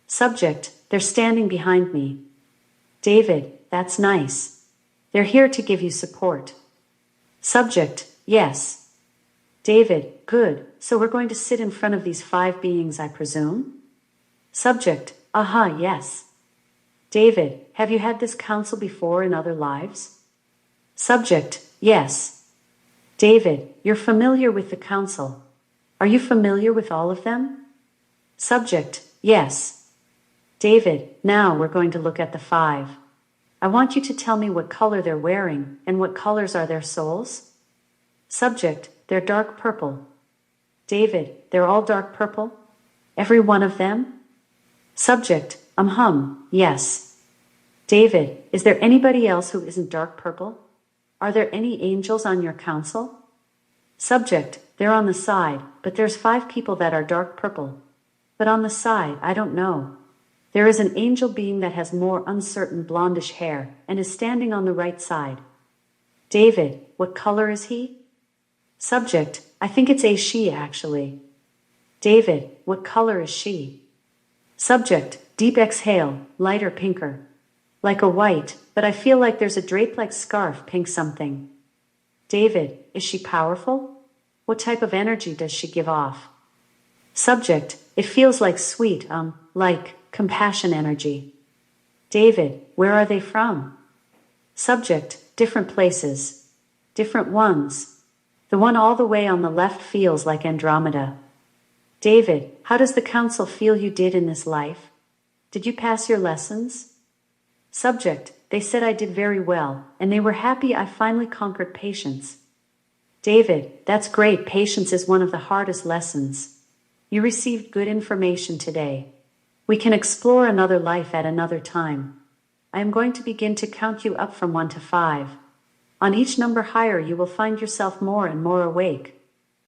Subject, they're standing behind me. David, that's nice. They're here to give you support. Subject, yes. David, good, so we're going to sit in front of these 5 beings, I presume? Subject, yes. David, have you had this counsel before in other lives? Subject, yes. David, you're familiar with the counsel. Are you familiar with all of them? Subject, yes. David, now we're going to look at the 5. I want you to tell me what color they're wearing and what colors are their souls. Subject, they're dark purple. David, they're all dark purple? Every one of them? Subject, yes. David, is there anybody else who isn't dark purple? Are there any angels on your council? Subject, they're on the side, but there's 5 people that are dark purple. But on the side, I don't know. There is an angel being that has more uncertain blondish hair and is standing on the right side. David, what color is he? Subject, I think it's a she actually. David, what color is she? Subject, deep exhale, lighter pinker. Like a white, but I feel like there's a draped like scarf, pink something. David, is she powerful? What type of energy does she give off? Subject, it feels like sweet, like compassion energy. David, where are they from? Subject, different places. Different ones. The one all the way on the left feels like Andromeda. David, how does the council feel you did in this life? Did you pass your lessons? Subject, they said I did very well, and they were happy I finally conquered patience. David, that's great. Patience is one of the hardest lessons. You received good information today. We can explore another life at another time. I am going to begin to count you up from 1 to 5. On each number higher you will find yourself more and more awake.